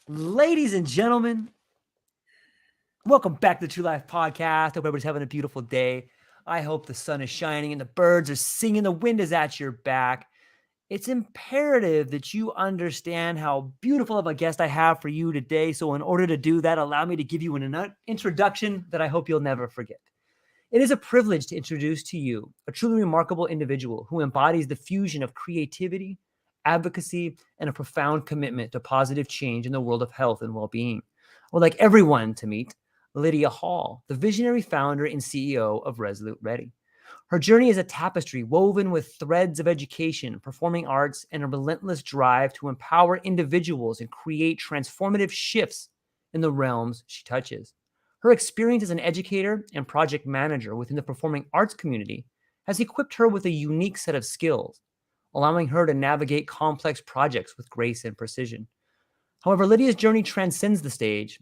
Ladies and gentlemen, welcome back to the True Life Podcast. Hope everybody's having a beautiful day. I hope the sun is shining and the birds are singing, the wind is at your back. It's imperative that you understand how beautiful of a guest I have for you today. So in order to do that, allow me to give you an introduction that I hope you'll never forget. It is a privilege to introduce to you a truly remarkable individual who embodies the fusion of creativity, advocacy, and a profound commitment to positive change in the world of health and well-being. I would like everyone to meet Lidia Hall, the visionary founder and CEO of Resolute Ready. Her journey is a tapestry woven with threads of education, performing arts, and a relentless drive to empower individuals and create transformative shifts in the realms she touches. Her experience as an educator and project manager within the performing arts community has equipped her with a unique set of skills, allowing her to navigate complex projects with grace and precision. However, Lydia's journey transcends the stage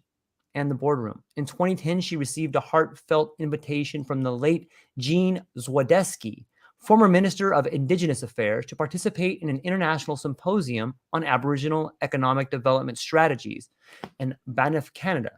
and the boardroom. In 2010, she received a heartfelt invitation from the late Jean Zwodeski, former Minister of Indigenous Affairs, to participate in an international symposium on Aboriginal economic development strategies in Banff, Canada.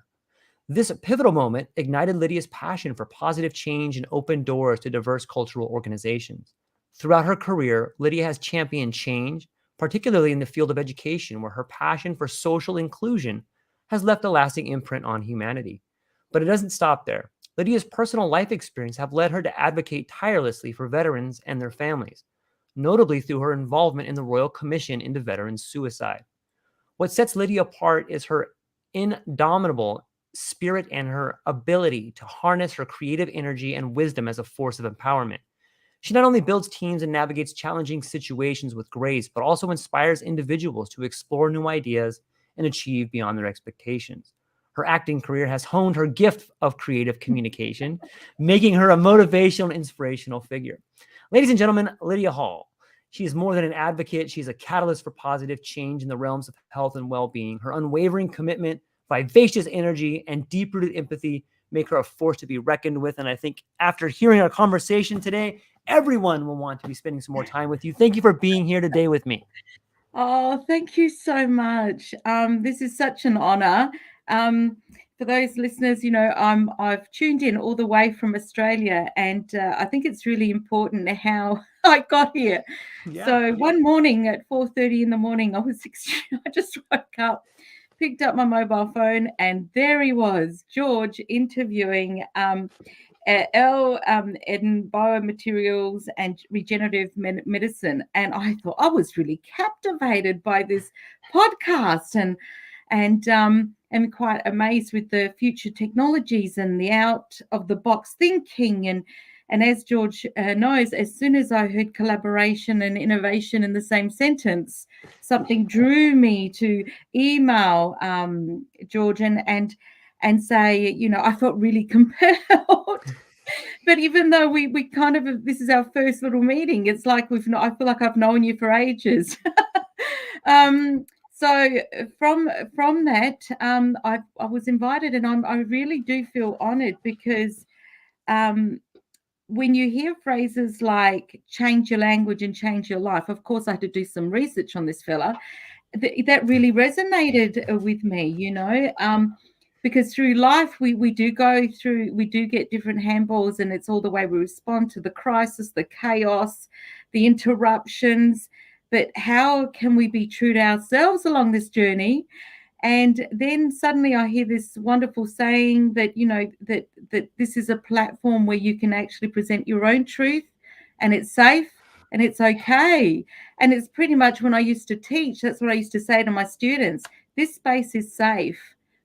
This pivotal moment ignited Lydia's passion for positive change and opened doors to diverse cultural organizations. Throughout her career, Lydia has championed change, particularly in the field of education, where her passion for social inclusion has left a lasting imprint on humanity. But it doesn't stop there. Lydia's personal life experience have led her to advocate tirelessly for veterans and their families, notably through her involvement in the Royal Commission into Veterans Suicide. What sets Lydia apart is her indomitable spirit and her ability to harness her creative energy and wisdom as a force of empowerment. She not only builds teams and navigates challenging situations with grace, but also inspires individuals to explore new ideas and achieve beyond their expectations. Her acting career has honed her gift of creative communication, making her a motivational and inspirational figure. Ladies and gentlemen, Lidia Hall. She is more than an advocate. She's a catalyst for positive change in the realms of health and well-being. Her unwavering commitment, vivacious energy, and deep-rooted empathy make her a force to be reckoned with. And I think after hearing our conversation today, everyone will want to be spending some more time with you. Thank you for being here today with me. Oh, thank you so much. This is such an honor. For those listeners, I've tuned in all the way from Australia, and I think it's really important how I got here. Yeah. So one morning at 4:30 in the morning, I just woke up, picked up my mobile phone, and there he was, George, interviewing L in biomaterials and regenerative medicine, and I thought I was really captivated by this podcast, and quite amazed with the future technologies and the out of the box thinking. And as George knows, as soon as I heard collaboration and innovation in the same sentence, something drew me to email George and say, I felt really compelled. But even though we kind of, this is our first little meeting, it's like I feel like I've known you for ages. So from that, I was invited, and I really do feel honored because um, when you hear phrases like change your language and change your life, of course I had to do some research on this fella. That really resonated with me, because through life we do get different handballs, and it's all the way we respond to the crisis, the chaos, the interruptions. But how can we be true to ourselves along this journey? And then suddenly I hear this wonderful saying that that this is a platform where you can actually present your own truth, and it's safe and it's okay. And it's pretty much, when I used to teach, that's what I used to say to my students: this space is safe,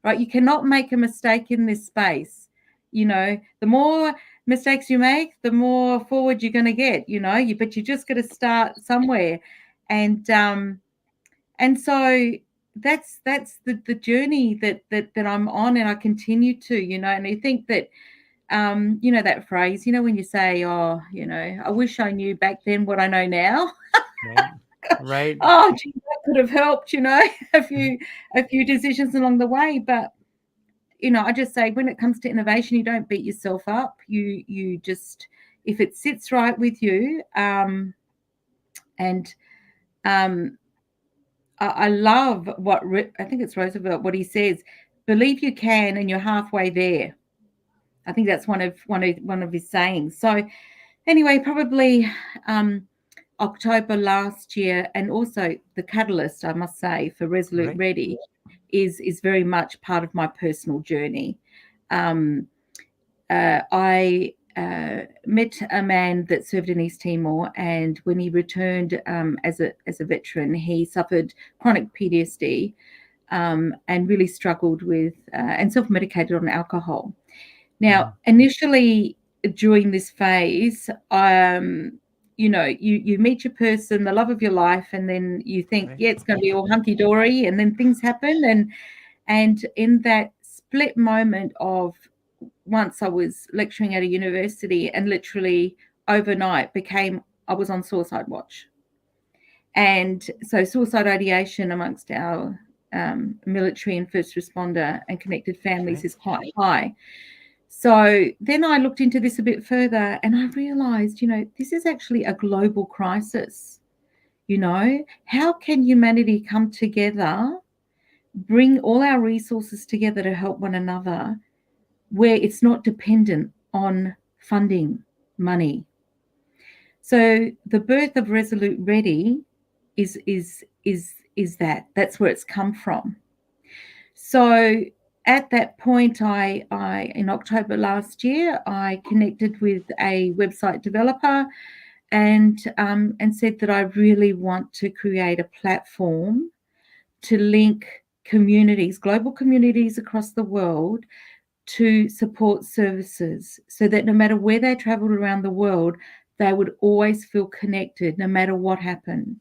right? You cannot make a mistake in this space. The more mistakes you make, the more forward you're going to get. But you just got to start somewhere. And so that's the journey that I'm on, and I continue to. And I think that that phrase, when you say, oh, I wish I knew back then what I know now. Right. Oh, gee, that could have helped, a few decisions along the way. But I just say, when it comes to innovation, you don't beat yourself up. You just, if it sits right with you, and I love what I think it's Roosevelt, what he says, believe you can and you're halfway there. I think that's one of his sayings. So anyway, probably October last year, and also the catalyst, I must say, for Resolute Right. Ready is very much part of my personal journey. I met a man that served in East Timor, and when he returned as a veteran, he suffered chronic PTSD and really struggled with and self-medicated on alcohol. Now, initially during this phase, you meet your person, the love of your life, and then you think, Right. yeah, it's going to be all hunky dory, and then things happen, and in that split moment of once I was lecturing at a university, and literally overnight I was on suicide watch. And so suicide ideation amongst our military and first responder and connected families Right. is quite high. So then I looked into this a bit further and I realized, this is actually a global crisis. How can humanity come together, bring all our resources together to help one another, where it's not dependent on funding money? So the birth of Resolute Ready is that's where it's come from. So at that point, I in October last year, I connected with a website developer and said that I really want to create a platform to link communities, global communities across the world, to support services, so that no matter where they traveled around the world, they would always feel connected, no matter what happened.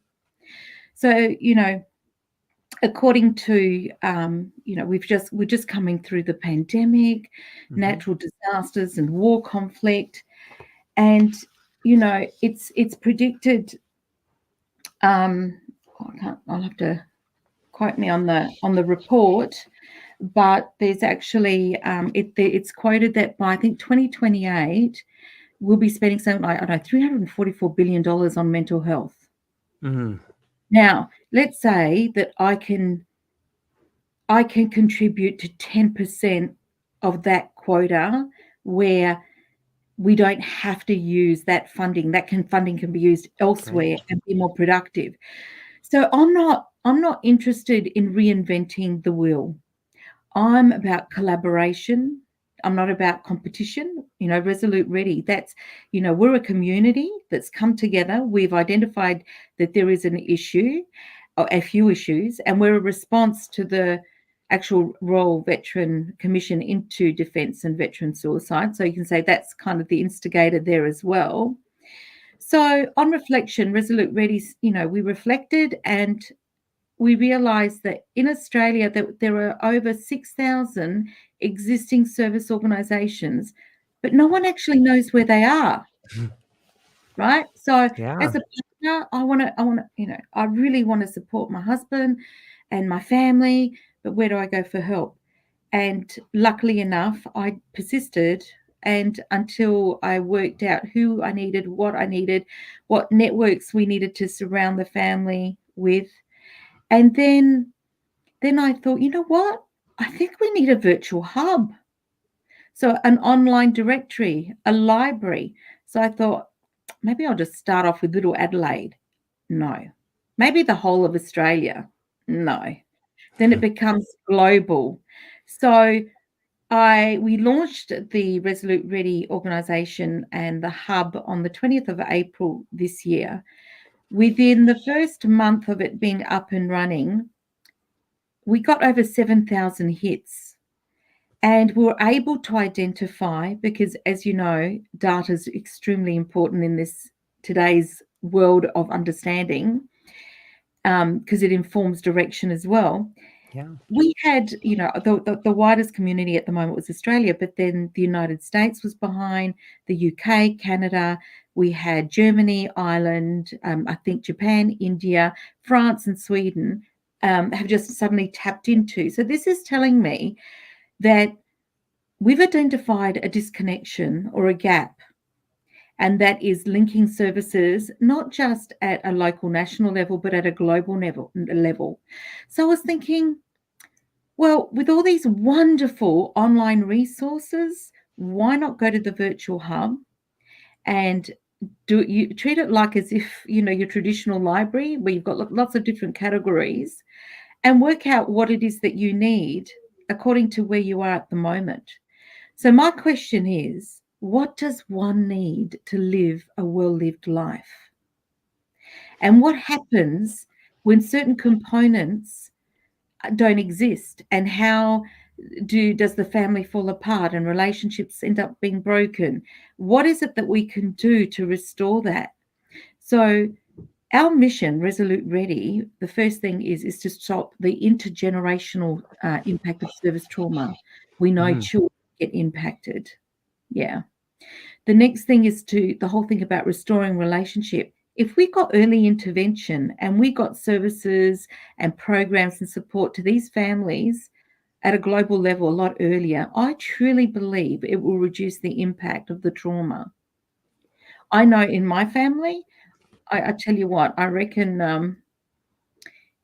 So, according to we're just coming through the pandemic, natural disasters and war conflict, and it's predicted. I'll have to quote me on the report, but there's actually it's quoted that by I think 2028 we'll be spending something like, I don't know, $344 billion on mental health. Now, let's say that I can contribute to 10% of that quota, where we don't have to use that funding. Funding can be used elsewhere and be more productive. So I'm not interested in reinventing the wheel. I'm about collaboration. I'm not about competition. Resolute Ready, we're a community that's come together. We've identified that there is an issue, or a few issues, and we're a response to the actual Royal Veteran Commission into defence and veteran suicide. So you can say that's kind of the instigator there as well. So on reflection, Resolute Ready, we reflected and we realised that in Australia that there are over 6,000 existing service organisations, but no one actually knows where they are. Right? So as a partner, I really want to support my husband and my family, but where do I go for help? And luckily enough, I persisted, and until I worked out who I needed, what networks we needed to surround the family with. And then I thought, you know what? I think we need a virtual hub. So an online directory, a library. So I thought, maybe I'll just start off with Little Adelaide. No. Maybe the whole of Australia. No. Then it becomes global. So we launched the Resolute Ready organisation and the hub on the 20th of April this year. Within the first month of it being up and running, we got over 7,000 hits. And we were able to identify, because as you know, data is extremely important in today's world of understanding, because it informs direction as well. Yeah. We had, the widest community at the moment was Australia, but then the United States was behind, the UK, Canada. We had Germany, Ireland, I think Japan, India, France, and Sweden have just suddenly tapped into. So this is telling me that we've identified a disconnection or a gap. and that is linking services not just at a local national level but at a global level. So I was thinking, well, with all these wonderful online resources, why not go to the virtual hub and you treat it like as if your traditional library where you've got lots of different categories, and work out what it is that you need according to where you are at the moment. So my question is, what does one need to live a well-lived life? And what happens when certain components don't exist? And how does the family fall apart and relationships end up being broken? What is it that we can do to restore that? So our mission, Resolute Ready, the first thing is to stop the intergenerational impact of service trauma. We know children get impacted. Yeah. The next thing is the whole thing about restoring relationship. If we got early intervention and we got services and programs and support to these families at a global level a lot earlier, I truly believe it will reduce the impact of the trauma. I know in my family, I tell you what, I reckon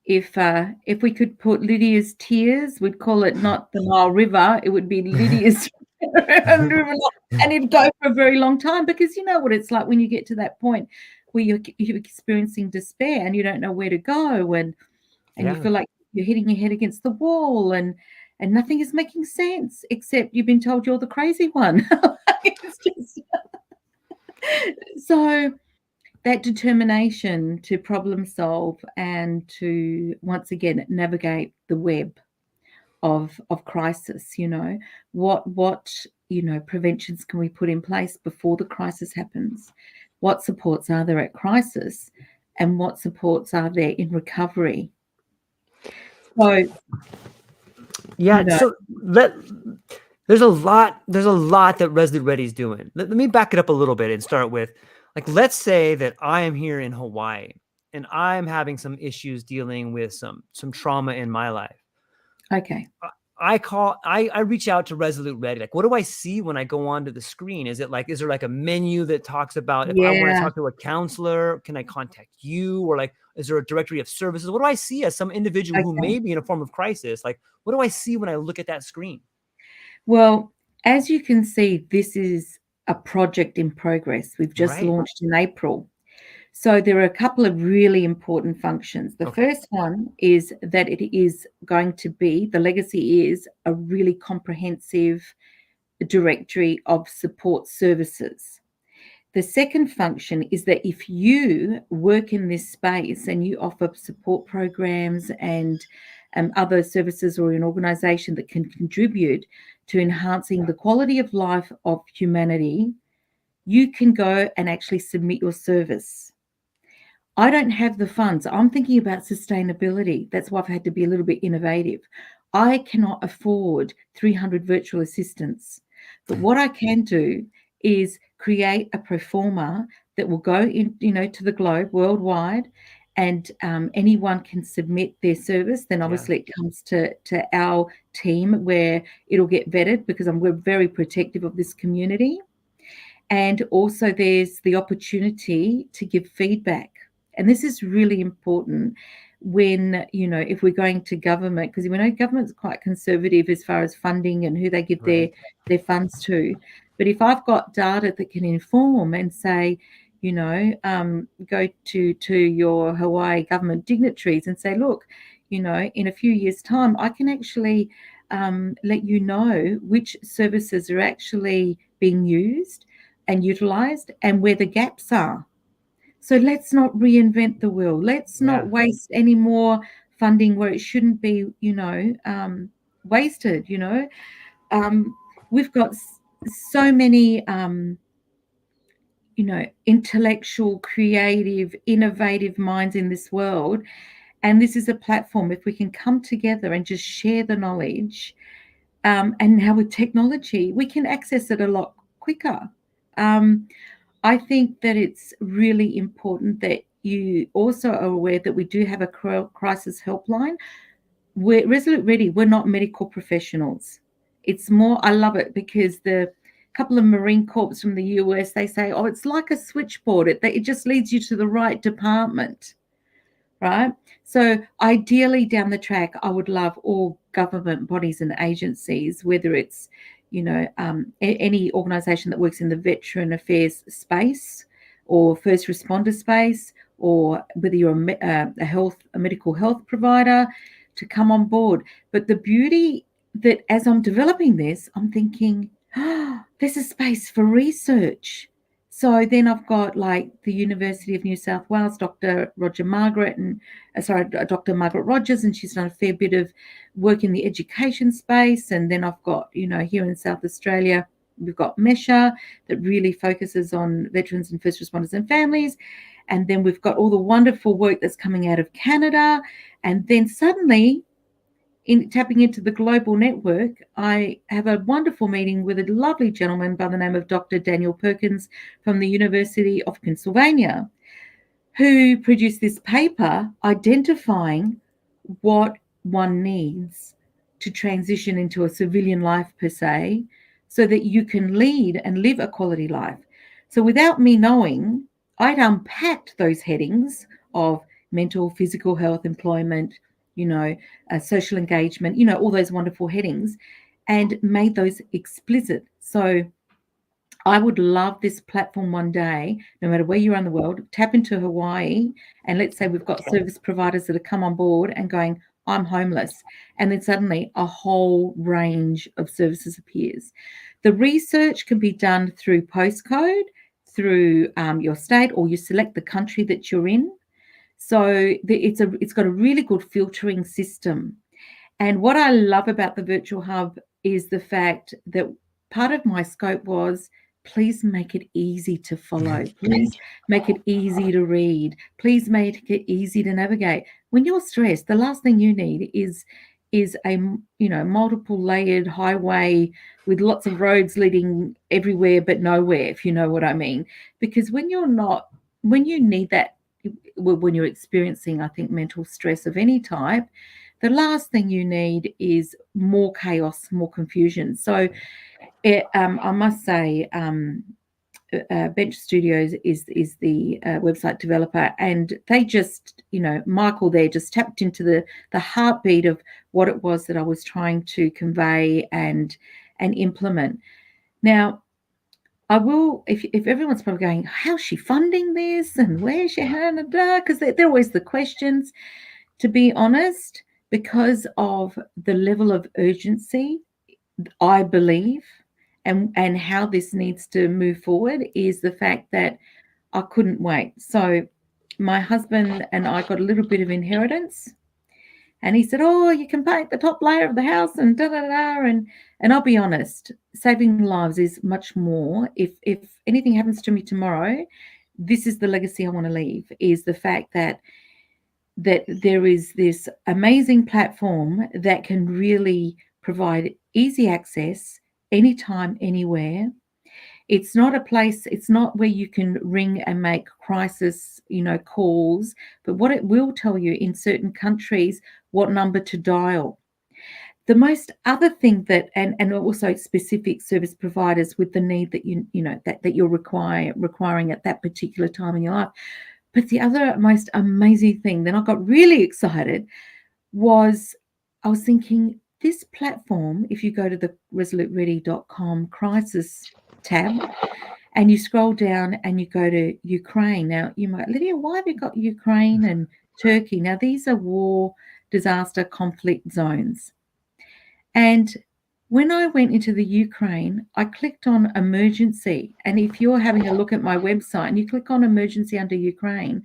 if we could put Lydia's tears, we'd call it not the Nile River, it would be Lydia's river, and it'd go for a very long time, because you know what it's like when you get to that point where you're experiencing despair and you don't know where to go, and you feel like you're hitting your head against the wall, and nothing is making sense except you've been told you're the crazy one. It's just so that determination to problem solve and to once again navigate the web of crisis, what preventions can we put in place before the crisis happens? What supports are there at crisis, and what supports are there in recovery? So so there's a lot that Resolute Ready is doing. Let me back it up a little bit and start with, like, let's say that I am here in Hawaii and I'm having some issues dealing with some trauma in my life. Okay. I reach out to Resolute Ready. Like, what do I see when I go onto the screen? Is there like a menu that talks about if I want to talk to a counselor, can I contact you? Or like, is there a directory of services? What do I see as some individual who may be in a form of crisis? Like, what do I see when I look at that screen? Well, as you can see, this is a project in progress. We've just launched in April. So there are a couple of really important functions. The first one is that it is going to be, the legacy is a really comprehensive directory of support services. The second function is that if you work in this space and you offer support programs and other services, or an organisation that can contribute to enhancing the quality of life of humanity, you can go and actually submit your service. I don't have the funds. I'm thinking about sustainability. That's why I've had to be a little bit innovative. I cannot afford 300 virtual assistants. But what I can do is create a pro forma that will go in, to the globe worldwide, and anyone can submit their service. Then obviously it comes to our team where it'll get vetted, because we're very protective of this community. And also there's the opportunity to give feedback. And this is really important when, if we're going to government, because we know government's quite conservative as far as funding and who they give their funds to. But if I've got data that can inform and say, go to your Hawaii government dignitaries and say, look, in a few years' time, I can actually let you know which services are actually being used and utilized and where the gaps are. So let's not reinvent the wheel. Let's not waste any more funding where it shouldn't be, wasted. We've got so many, intellectual, creative, innovative minds in this world. And this is a platform, if we can come together and just share the knowledge, and now with technology, we can access it a lot quicker. I think that it's really important that you also are aware that we do have a crisis helpline. We're Resolute Ready. We're not medical professionals. It's more, I love it because the couple of Marine Corps from the US, they say, oh, it's like a switchboard. It just leads you to the right department, right? So ideally down the track, I would love all government bodies and agencies, whether it's, any organization that works in the veteran affairs space or first responder space, or whether you're a medical health provider, to come on board. But the beauty that as I'm developing this, I'm thinking, oh, there's a space for research. So then I've got like the University of New South Wales, Dr. Dr. Margaret Rogers, and she's done a fair bit of work in the education space. And then I've got, here in South Australia, we've got Mesha that really focuses on veterans and first responders and families. And then we've got all the wonderful work that's coming out of Canada. And then suddenly, in tapping into the global network, I have a wonderful meeting with a lovely gentleman by the name of Dr. Daniel Perkins from the University of Pennsylvania, who produced this paper identifying what one needs to transition into a civilian life per se, so that you can lead and live a quality life. So without me knowing, I'd unpacked those headings of mental, physical health, employment, social engagement, all those wonderful headings, and made those explicit. So I would love this platform one day, no matter where you are in the world, tap into Hawaii, and let's say we've got service providers that have come on board and going, I'm homeless. And then suddenly a whole range of services appears. The research can be done through postcode, through your state, or you select the country that you're in. So it's got a really good filtering system. And what I love about the virtual hub is the fact that part of my scope was, please make it easy to follow. Please make it easy to read. Please make it easy to navigate. When you're stressed, the last thing you need is a multiple layered highway with lots of roads leading everywhere but nowhere, if you know what I mean. Because when you need that, when you're experiencing, I think, mental stress of any type, the last thing you need is more chaos, more confusion. So I must say, Bench Studios is the website developer, and they just, Michael there just tapped into the heartbeat of what it was that I was trying to convey and implement. Now, I will, if everyone's probably going, how's she funding this and where's she, because they're always the questions. To be honest, because of the level of urgency, I believe, and how this needs to move forward, is the fact that I couldn't wait. So my husband and I got a little bit of inheritance, and he said, oh, you can paint the top layer of the house and da-da-da. And I'll be honest, saving lives is much more. If anything happens to me tomorrow, this is the legacy I want to leave, is the fact that there is this amazing platform that can really provide easy access anytime, anywhere. It's not a place, it's not where you can ring and make crisis, calls, but what it will tell you in certain countries, what number to dial. The most other thing that, and also specific service providers with the need that that you're requiring at that particular time in your life. But the other most amazing thing, then I got really excited, was I was thinking, this platform, if you go to the resoluteready.com crisis tab and you scroll down and you go to Ukraine. Now, you might, Lydia, why have you got Ukraine and Turkey? Now, these are war, disaster, conflict zones. And when I went into the Ukraine, I clicked on emergency. And if you're having a look at my website and you click on emergency under Ukraine,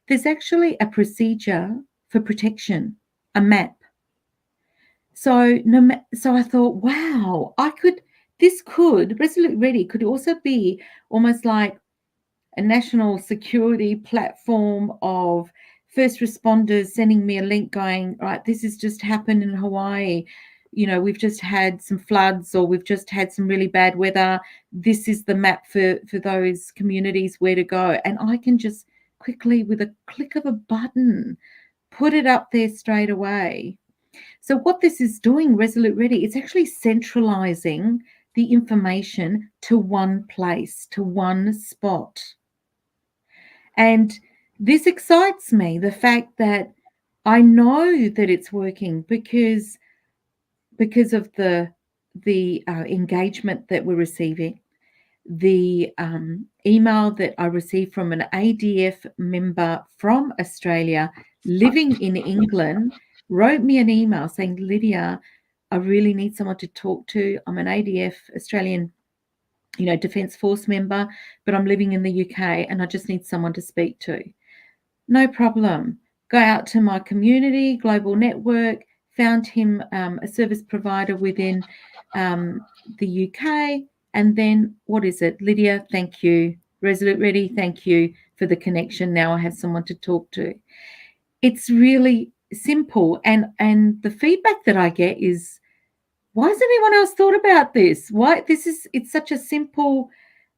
there's actually a procedure for protection, a map. So I thought, wow, Resolute Ready could also be almost like a national security platform of first responders sending me a link going, right, this has just happened in Hawaii. We've just had some floods, or we've just had some really bad weather. This is the map for those communities where to go. And I can just quickly, with a click of a button, put it up there straight away. So what this is doing, Resolute Ready, it's actually centralizing the information to one place, to one spot. And this excites me, the fact that I know that it's working because of the engagement that we're receiving. The email that I received from an ADF member from Australia living in England wrote me an email saying, Lydia, I really need someone to talk to. I'm an ADF Australian, Defence Force member, but I'm living in the UK and I just need someone to speak to. No problem. Go out to my community, global network, found him a service provider within the UK. And then what is it? Lydia, thank you. Resolute Ready, thank you for the connection. Now I have someone to talk to. It's really simple. And the feedback that I get is, why has anyone else thought about this? It's such a simple,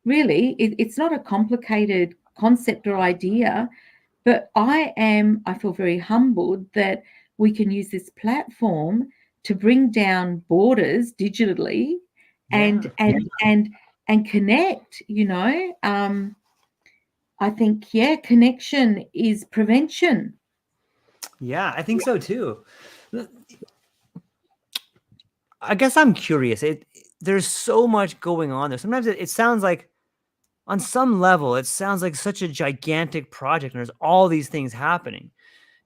really, it's not a complicated concept or idea. But I feel very humbled that we can use this platform to bring down borders digitally and connect, I think, connection is prevention. Yeah, I think so too. I guess I'm curious. There's so much going on there. Sometimes it sounds like, on some level, it sounds like such a gigantic project and there's all these things happening.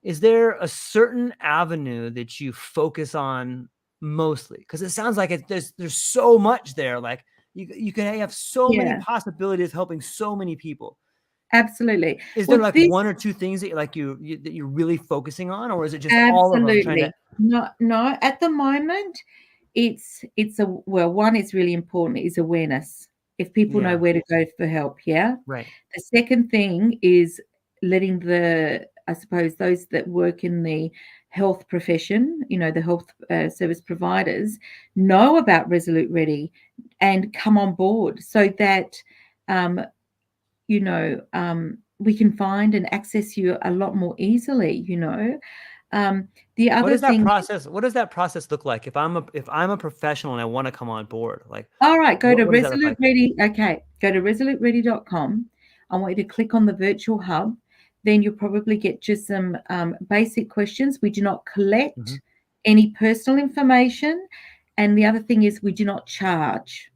Is there a certain avenue that you focus on mostly? Because it sounds like there's so much there. Like you can have so many possibilities helping so many people. Absolutely. Is there like one or two things that that you're really focusing on, or is it just all of them trying to? No. At the moment, one is really important is awareness. If people know where to go for help, Right. The second thing is letting I suppose those that work in the health profession, the health service providers, know about Resolute Ready and come on board so that we can find and access you a lot more easily. The other thing. What does that process look like? If I'm a professional and I want to come on board, like, all right, go to what does that look Resolute like? Ready. Okay, go to resoluteready.com. I want you to click on the virtual hub. Then you'll probably get just some basic questions. We do not collect any personal information. And the other thing is we do not charge.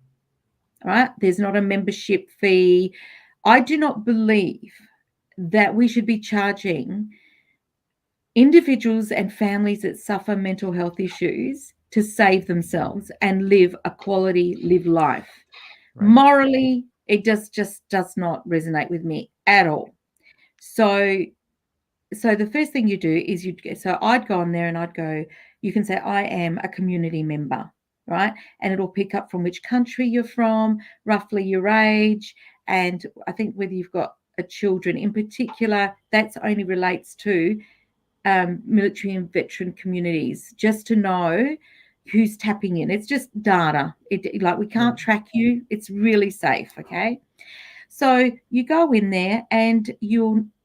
All right, there's not a membership fee. I do not believe that we should be charging individuals and families that suffer mental health issues to save themselves and live a quality life. Right. Morally, it just does not resonate with me at all. So the first thing you do is I'd go on there and I'd go, you can say, I am a community member, right? And it'll pick up from which country you're from, roughly your age, and I think whether you've got children in particular. That only relates to military and veteran communities, just to know who's tapping in. It's just data. We can't track you. It's really safe. Okay. So you go in there and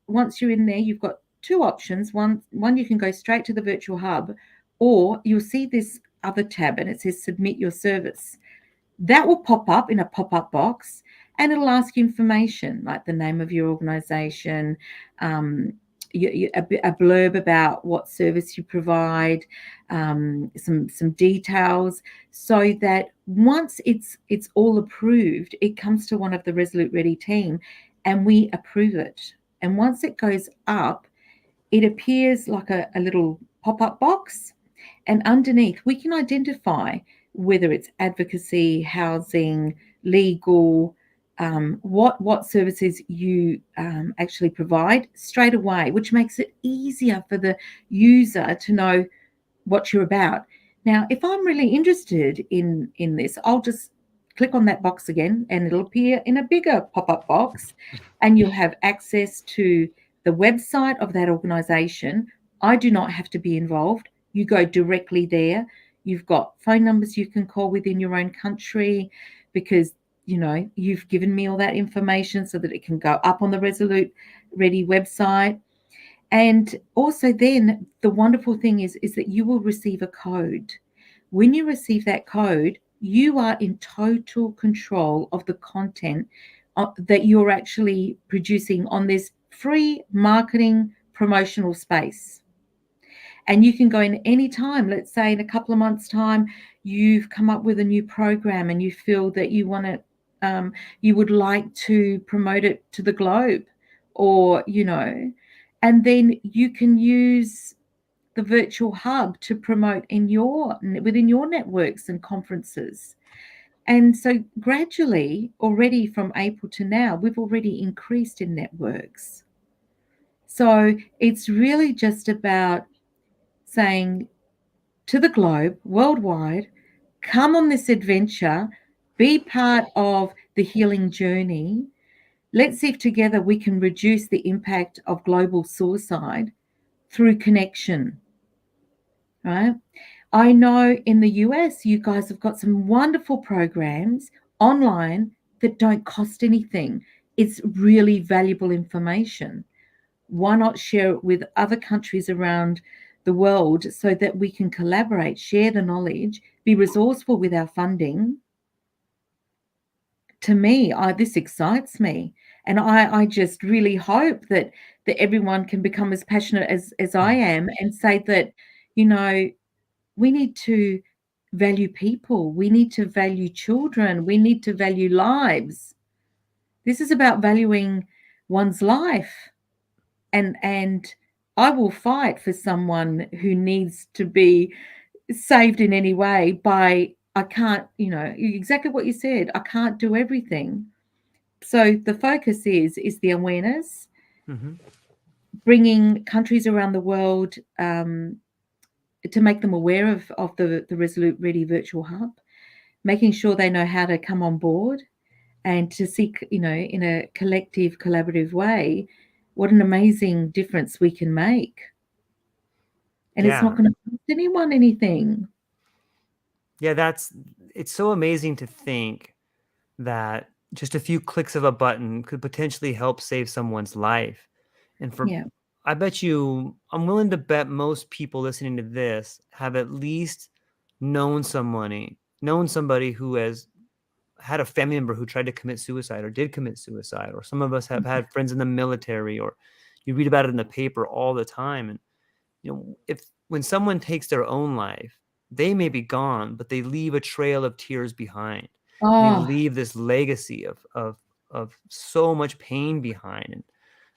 once you're in there, you've got two options. One, you can go straight to the virtual hub, or you'll see this other tab and it says submit your service. That will pop up in a pop-up box and it'll ask you information like the name of your organization, a blurb about what service you provide, some details, so that once it's all approved, it comes to one of the Resolute Ready team and we approve it. And once it goes up, it appears like a little pop-up box, and underneath we can identify whether it's advocacy, housing, legal, what services you actually provide straight away, which makes it easier for the user to know what you're about. Now, if I'm really interested in this, I'll just click on that box again and it'll appear in a bigger pop-up box and you'll have access to the website of that organization. I do not have to be involved. You go directly there. You've got phone numbers you can call within your own country because you've given me all that information so that it can go up on the Resolute Ready website. And also then the wonderful thing is that you will receive a code. When you receive that code, you are in total control of the content that you're actually producing on this free marketing promotional space. And you can go in any time. Let's say in a couple of months' time, you've come up with a new program and you feel that you want it, you would like to promote it to the globe, or, and then you can use the virtual hub to promote within your networks and conferences. And so gradually, already from April to now, we've already increased in networks. So it's really just about saying to the globe, worldwide, come on this adventure, be part of the healing journey. Let's see if together we can reduce the impact of global suicide through connection, right? I know in the US, you guys have got some wonderful programs online that don't cost anything. It's really valuable information. Why not share it with other countries around the world so that we can collaborate, share the knowledge, be resourceful with our funding? To me, this excites me. And I just really hope that everyone can become as passionate as I am and say that, you know, we need to value people. We need to value children. We need to value lives. This is about valuing one's life. And I will fight for someone who needs to be saved in any way. By I can't, exactly what you said. I can't do everything. So the focus is the awareness, Mm-hmm. bringing countries around the world, to make them aware of the Resolute Ready Virtual Hub, making sure they know how to come on board and to seek, in a collective, collaborative way, what an amazing difference we can make. And it's not Yeah. going to cost anyone anything. Yeah, it's so amazing to think that just a few clicks of a button could potentially help save someone's life. And Yeah. I bet you, I'm willing to bet most people listening to this have at least known somebody who has had a family member who tried to commit suicide or did commit suicide, or some of us have had friends in the military, or you read about it in the paper all the time. And if when someone takes their own life, they may be gone, but they leave a trail of tears behind. And they Oh, leave this legacy of so much pain behind, and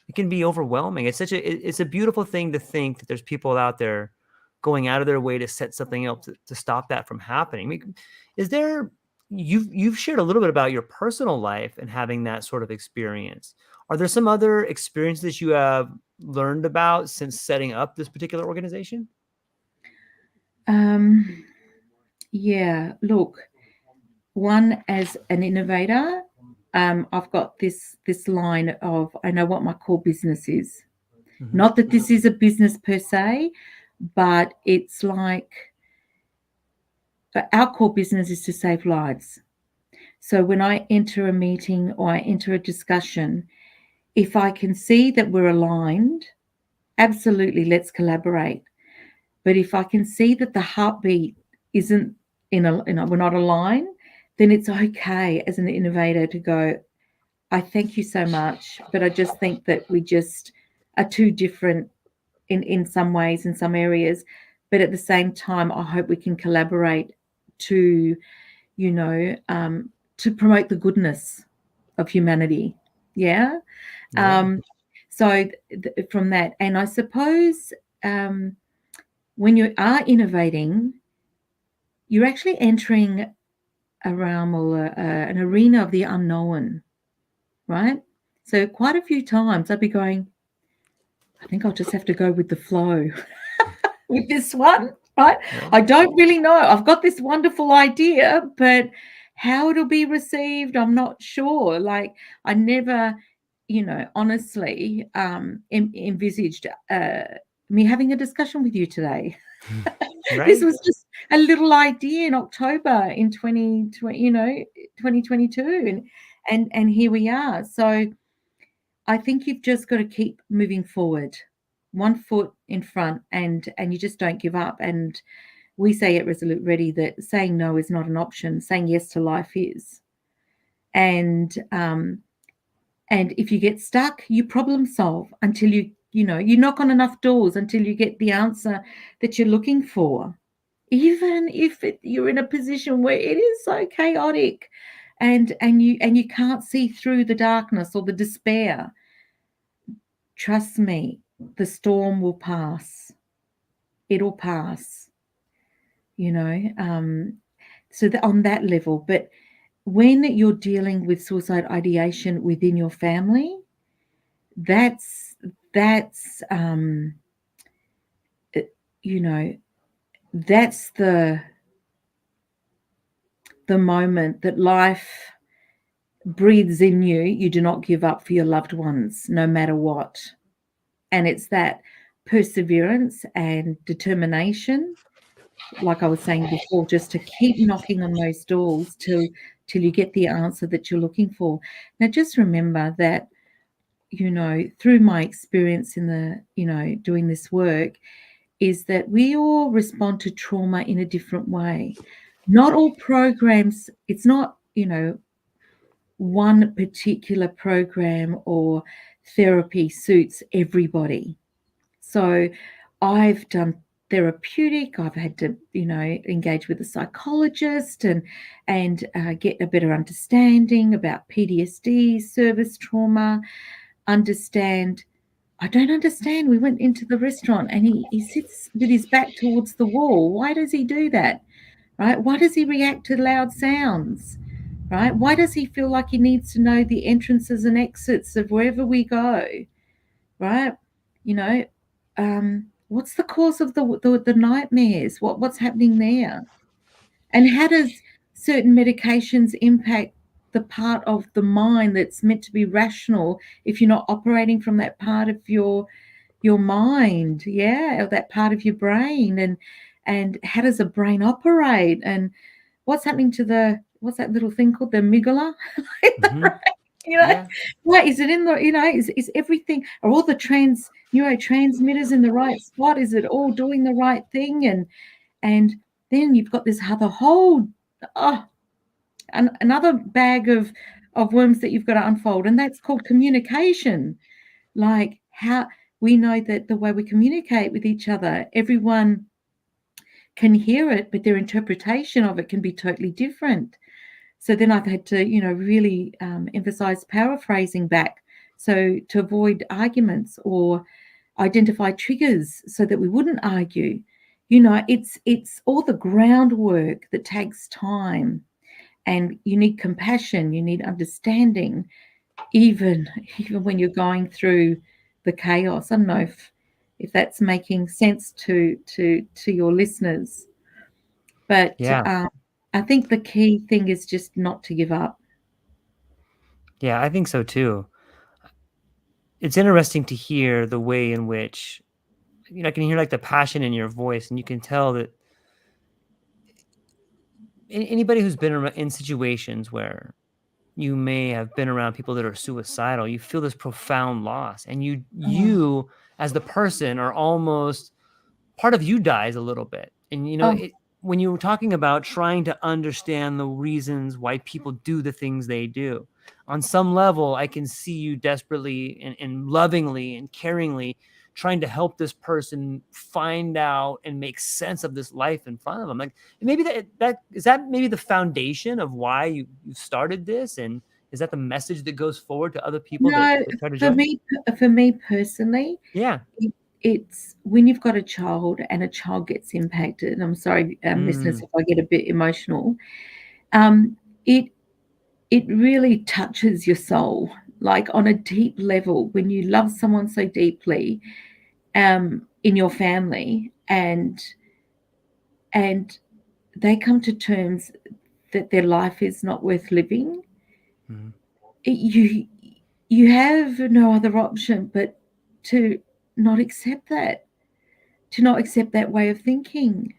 it can be overwhelming. It's a beautiful thing to think that there's people out there going out of their way to set something up to stop that from happening. I mean, is there you've shared a little bit about your personal life and having that sort of experience. Are there some other experiences you have learned about since setting up this particular organization? um, yeah. Look, one, as an innovator, I've got this line of, I know what my core business is. Mm-hmm. Not that this is a business per se, but it's like, but our core business is to save lives. So when I enter a meeting or I enter a discussion, if I can see that we're aligned, absolutely, let's collaborate. But if I can see that the heartbeat isn't we're not aligned, then it's okay as an innovator to go, I thank you so much, but I just think that we just are too different in some ways, in some areas. But at the same time, I hope we can collaborate to, you know, to promote the goodness of humanity. Yeah. Yeah. So from that, and I suppose, when you are innovating, you're actually entering a realm or an arena of the unknown, right? So quite a few times I'd be going, I think I'll just have to go with the flow with this one, right? Right. I don't really know. I've got this wonderful idea, but how it'll be received, I'm not sure. Like, I never, honestly, envisaged me having a discussion with you today. This Right. was just a little idea in October in 2020, 2022, and here we are. So I think you've just got to keep moving forward, one foot in front, and you just don't give up. And we say at Resolute Ready that saying no is not an option, saying yes to life is. And if you get stuck, you problem solve until you knock on enough doors until you get the answer that you're looking for. Even if you're in a position where it is so chaotic and you can't see through the darkness or the despair, trust me, the storm will pass. It'll pass, you know. So that on that level, but when you're dealing with suicide ideation within your family, that's you know, that's the moment that life breathes in you. You do not give up for your loved ones, no matter what. And it's that perseverance and determination, like I was saying before, just to keep knocking on those doors till you get the answer that you're looking for. Now, just remember that, through my experience in doing this work, is that we all respond to trauma in a different way. Not all programs, it's not, one particular program or therapy suits everybody. So I've done therapeutic, I've had to, engage with a psychologist and get a better understanding about PTSD, service trauma, understand. I don't understand. We went into the restaurant and he sits with his back towards the wall. Why does he do that? Right? Why does he react to loud sounds? Right? Why does he feel like he needs to know the entrances and exits of wherever we go? Right? You know, what's the cause of the nightmares? What's happening there? And how does certain medications impact the part of the mind that's meant to be rational if you're not operating from that part of your mind, or that part of your brain, and how does the brain operate, and what's happening to what's that little thing called, the amygdala? Mm-hmm. Yeah. What is it in the, is everything, are all the neurotransmitters in the right spot? Is it all doing the right thing? And then you've got this other whole another bag of worms that you've got to unfold, and that's called communication. Like, how we know that the way we communicate with each other, everyone can hear it, but their interpretation of it can be totally different. So then I've had to, really emphasize paraphrasing back, so to avoid arguments or identify triggers so that we wouldn't argue. It's all the groundwork that takes time, and you need compassion, you need understanding, even when you're going through the chaos. I don't know if that's making sense to your listeners, but Yeah. I think the key thing is just not to give up. Yeah, I think so too. It's interesting to hear the way in which, I can hear like the passion in your voice, and you can tell that anybody who's been in situations where you may have been around people that are suicidal, you feel this profound loss, and Oh, you as the person are almost, part of you dies a little bit. And oh, when you were talking about trying to understand the reasons why people do the things they do, on some level I can see you desperately and lovingly and caringly trying to help this person find out and make sense of this life in front of them. Like, maybe that maybe the foundation of why you started this, and is that the message that goes forward to other people that, no, try to for join? me, for me personally, Yeah. it's when you've got a child and a child gets impacted. I'm sorry, listeners, Mm, if I get a bit emotional. Um, it it really touches your soul, like on a deep level, when you love someone so deeply, in your family, and they come to terms that their life is not worth living. mm, You have no other option but to not accept that, way of thinking.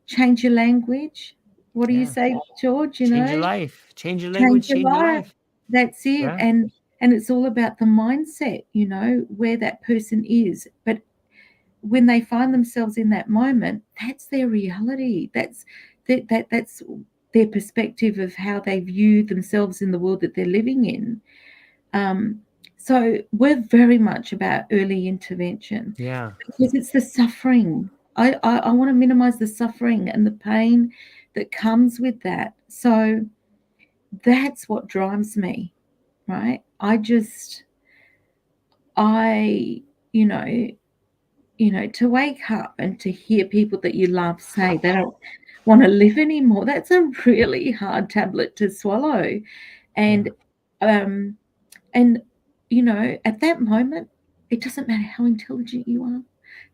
Change your language. What do you yeah. say, George? Change your life. Change your Change language, your change your life. life. That's it. Yeah. And it's all about the mindset, where that person is. But when they find themselves in that moment, that's their reality. That's their perspective of how they view themselves in the world that they're living in. Um, so we're very much about early intervention Yeah. because it's the suffering. I want to minimize the suffering and the pain that comes with that. So that's what drives me, right? I, you know, to wake up and to hear people that you love say they don't want to live anymore, that's a really hard tablet to swallow. And um and at that moment, it doesn't matter how intelligent you are.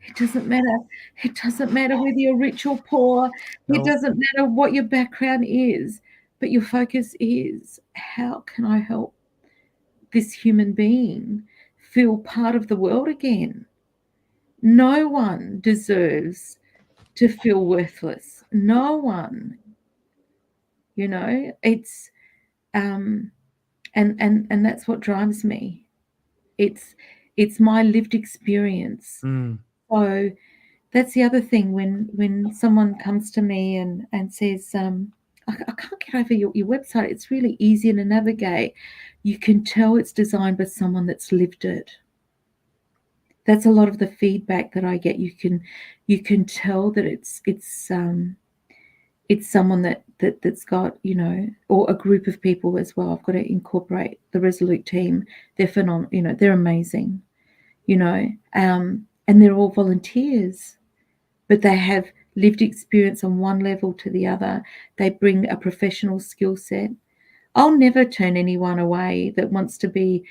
It doesn't matter whether you're rich or poor. It No. doesn't matter what your background is, but your focus is, how can I help this human being feel part of the world again? No one deserves to feel worthless. No one. It's and that's what drives me. It's my lived experience. Mm. So that's the other thing, when someone comes to me and says, I can't get over your website. It's really easy to navigate. You can tell it's designed by someone that's lived it. That's a lot of the feedback that I get. You can tell that it's someone that's got, or a group of people as well. I've got to incorporate the Resolute team. They're phenomenal. They're amazing. And they're all volunteers, but they have lived experience on one level to the other. They bring a professional skill set. I'll never turn anyone away that wants to be,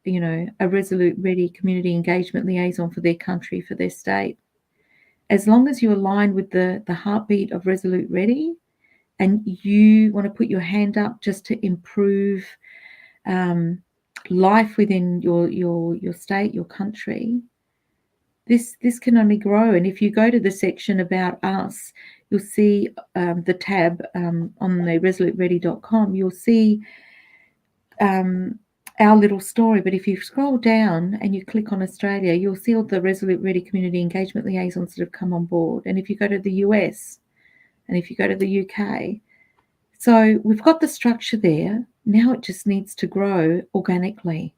a Resolute Ready community engagement liaison for their country, for their state. As long as you align with the heartbeat of Resolute Ready, and you want to put your hand up just to improve life within your state, your country, this can only grow. And if you go to the section about us, you'll see the tab on the resoluteready.com. You'll see our little story. But if you scroll down and you click on Australia, you'll see all the Resolute Ready community engagement liaisons that have come on board. And if you go to the US and if you go to the UK, so we've got the structure there. Now it just needs to grow organically.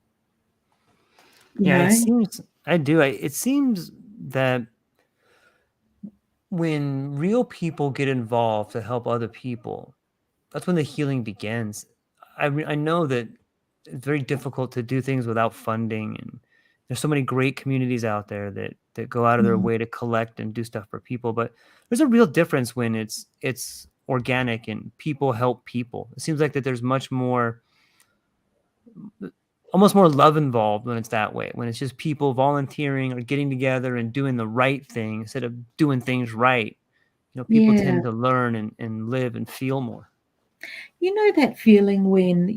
Yeah, it seems that when real people get involved to help other people, that's when the healing begins. I know that it's very difficult to do things without funding, and there's so many great communities out there that go out of their way to collect and do stuff for people. But there's a real difference when it's organic and people help people. It seems like that there's almost more love involved when it's that way, when it's just people volunteering or getting together and doing the right thing instead of doing things right. People Yeah. tend to learn and live and feel more. You know that feeling when,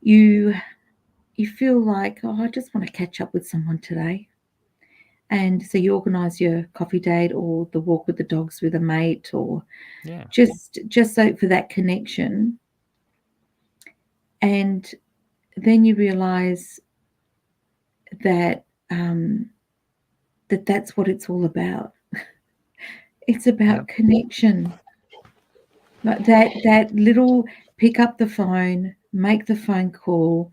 you feel like, oh, I just want to catch up with someone today. And so you organize your coffee date or the walk with the dogs with a mate, or Yeah. just so for that connection. And then you realize that that's what it's all about. It's about connection. Like that little, pick up the phone, make the phone call.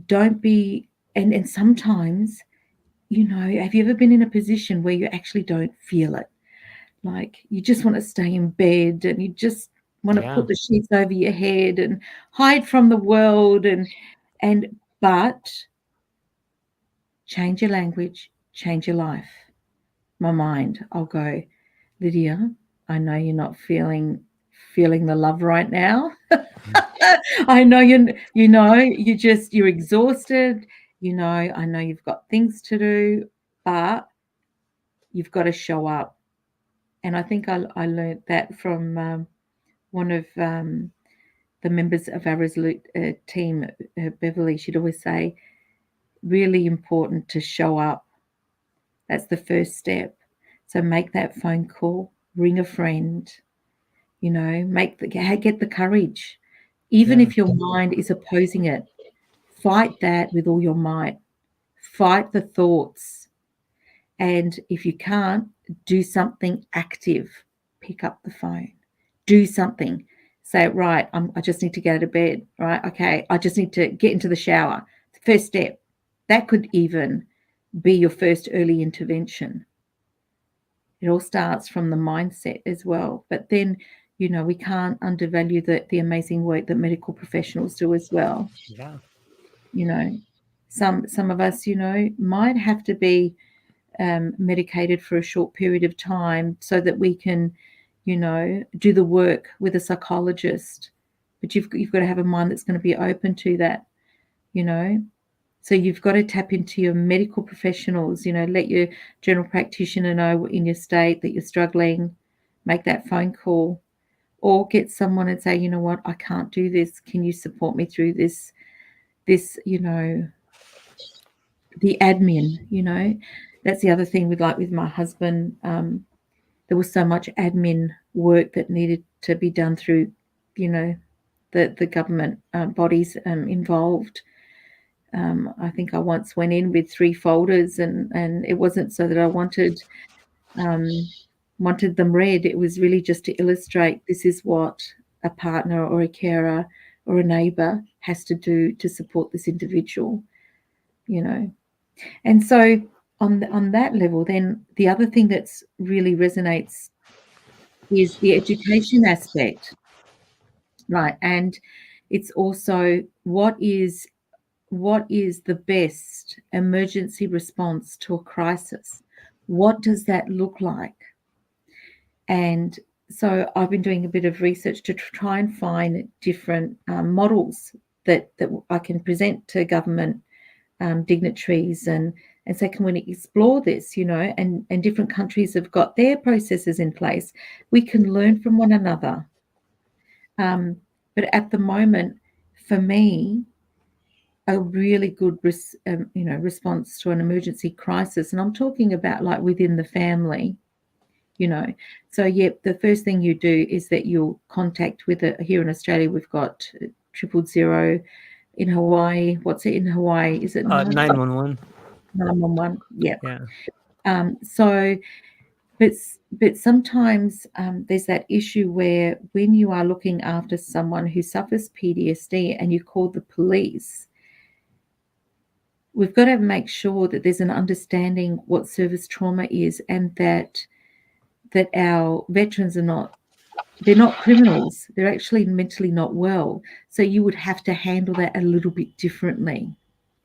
Don't be, and sometimes, have you ever been in a position where you actually don't feel it? Like you just want to stay in bed and you just want to put the sheets over your head and hide from the world, but change your language, change your life. My mind, I'll go, Lydia, I know you're not feeling the love right now. I know you're exhausted. I know you've got things to do, but you've got to show up. And I think I learned that from one of the members of our Resolute team, Beverly. She'd always say, really important to show up. That's the first step. So make that phone call, ring a friend, get the courage. Even if your mind is opposing it, fight that with all your might. Fight the thoughts. And if you can't, do something active. Pick up the phone. Do something. Say, right, I just need to go to bed. Right, okay, I just need to get into the shower. First step. That could even be your first early intervention. It all starts from the mindset as well. But then, we can't undervalue the amazing work that medical professionals do as well. Yeah. You know, some of us, might have to be medicated for a short period of time so that we can, do the work with a psychologist. But you've got to have a mind that's going to be open to that, you know. So you've got to tap into your medical professionals, let your general practitioner know in your state that you're struggling, make that phone call, or get someone and say, you know what, I can't do this. Can you support me through this, the admin. That's the other thing with my husband. There was so much admin work that needed to be done through, the government bodies involved. I think I once went in with 3 folders, and it wasn't so that I wanted them read. It was really just to illustrate this is what a partner or a carer or a neighbour has to do to support this individual, you know. And so on that level, then the other thing that's really resonates is the education aspect, right? And it's also what is the best emergency response to a crisis? What does that look like? And so I've been doing a bit of research to try and find different models that I can present to government dignitaries and say, can we explore this, and different countries have got their processes in place. We can learn from one another. But at the moment, for me, a really good response to an emergency crisis, and I'm talking about like within the family, so the first thing you do is that you'll contact with here in Australia we've got 000. In Hawaii, what's it in Hawaii? Is it 911. 911? Yeah. Yeah. So but sometimes there's that issue where when you are looking after someone who suffers PTSD and you call the police, we've got to make sure that there's an understanding what service trauma is, and that our veterans they're not criminals. They're actually mentally not well. So you would have to handle that a little bit differently,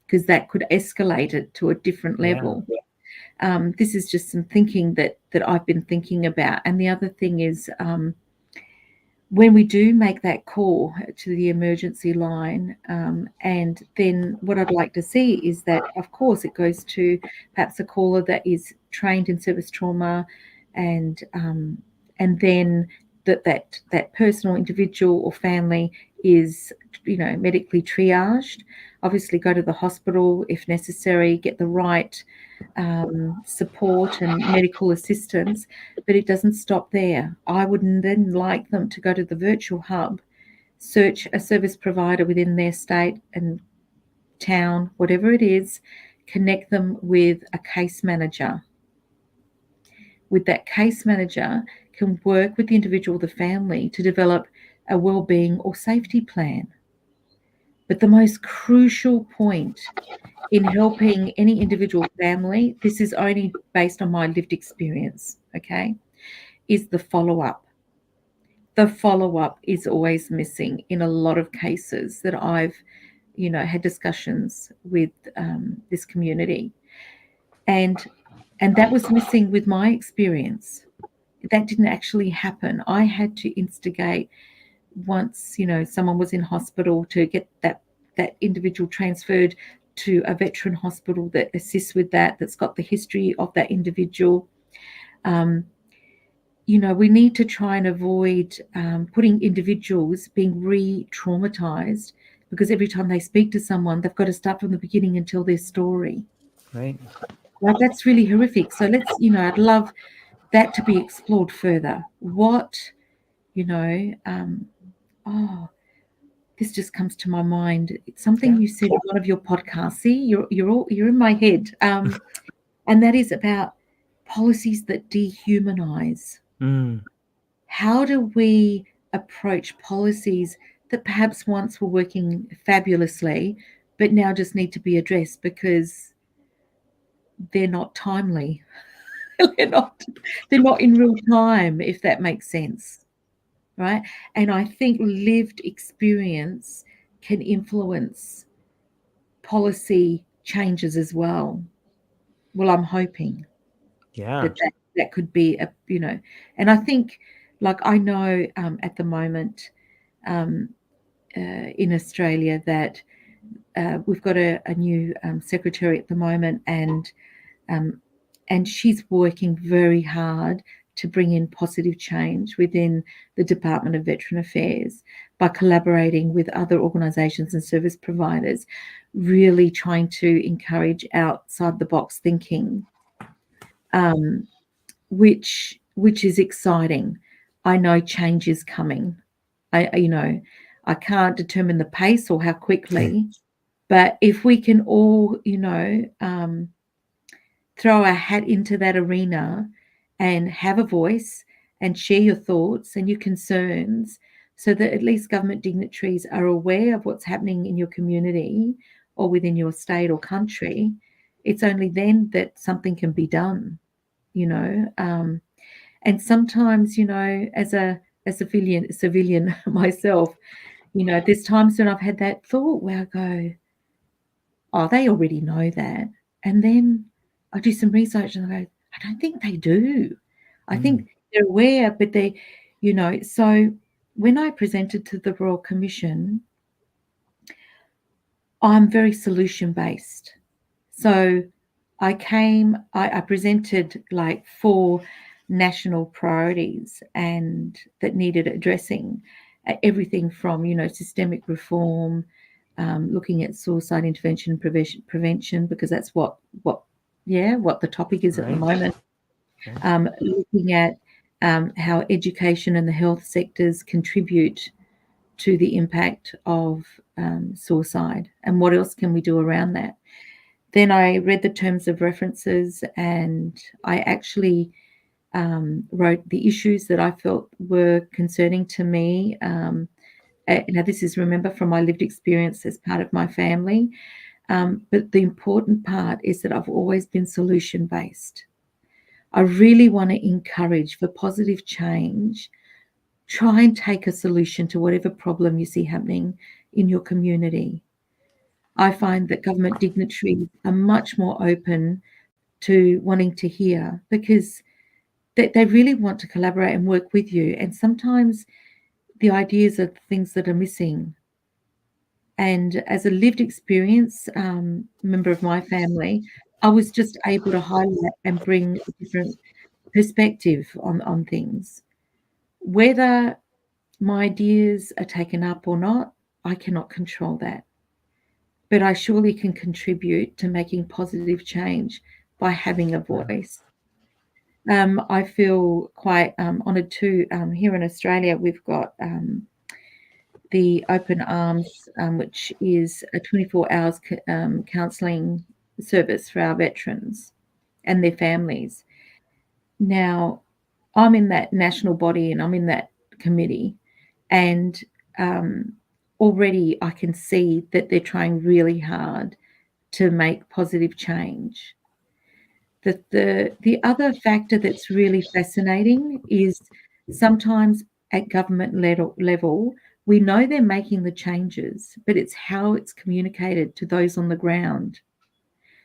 because that could escalate it to a different level. This is just some thinking that I've been thinking about. And the other thing is, when we do make that call to the emergency line, and then what I'd like to see is that, of course, it goes to perhaps a caller that is trained in service trauma, and then that personal individual or family is medically triaged. Obviously, go to the hospital if necessary, get the right support and medical assistance, but it doesn't stop there. I would then like them to go to the virtual hub, search a service provider within their state and town, whatever it is, connect them with a case manager. With that case manager, can work with the individual, the family, to develop a well-being or safety plan. But the most crucial point in helping any individual family, this is only based on my lived experience, okay, is the follow-up. The follow-up is always missing in a lot of cases that I've, had discussions with this community. And that was missing with my experience. That didn't actually happen. I had to instigate once, someone was in hospital, to get that individual transferred to a veteran hospital that assists with that's got the history of that individual. We need to try and avoid putting individuals being re-traumatized, because every time they speak to someone, they've got to start from the beginning and tell their story. Right. Like, that's really horrific. So let's, I'd love that to be explored further. What, this just comes to my mind. It's something you said in one of your podcasts. See, you're in my head. And that is about policies that dehumanize? Mm. How do we approach policies that perhaps once were working fabulously, but now just need to be addressed because they're not timely? they're not they're not in real time, if that makes sense, right? And I think lived experience can influence policy changes as well. Well, I'm hoping Yeah. that could be and I think, like, I know at the moment um, in Australia that we've got a new secretary at the moment, um, and she's working very hard to bring in positive change within the Department of Veteran Affairs by collaborating with other organisations and service providers, really trying to encourage outside the box thinking, um, which is exciting. I know change is coming. I can't determine the pace or how quickly, but if we can all, throw our hat into that arena and have a voice and share your thoughts and your concerns so that at least government dignitaries are aware of what's happening in your community or within your state or country, it's only then that something can be done, you know. And sometimes, as a civilian myself, there's times when I've had that thought where I go, oh, they already know that. And then I do some research and I go, I don't think they do. I think they're aware, but so when I presented to the Royal Commission, I'm very solution based. So I presented like 4 national priorities and that needed addressing, everything from, systemic reform, looking at suicide intervention and prevention, because that's what the topic is at the moment. Looking at how education and the health sectors contribute to the impact of suicide, and what else can we do around that. Then I read the terms of references, and I actually wrote the issues that I felt were concerning to me. Now, this is, remember, from my lived experience as part of my family. But the important part is that I've always been solution-based. I really want to encourage for positive change. Try and take a solution to whatever problem you see happening in your community. I find that government dignitaries are much more open to wanting to hear, because they really want to collaborate and work with you. And sometimes the ideas are the things that are missing. And as a lived experience member of my family, I was just able to highlight and bring a different perspective on things. Whether my ideas are taken up or not, I cannot control that. But I surely can contribute to making positive change by having a voice. I feel quite honoured too. Here in Australia, we've got the Open Arms, which is a 24 hours counselling service for our veterans and their families. Now, I'm in that national body and I'm in that committee, and already I can see that they're trying really hard to make positive change. The other factor that's really fascinating is sometimes at government level, we know they're making the changes, but it's how it's communicated to those on the ground.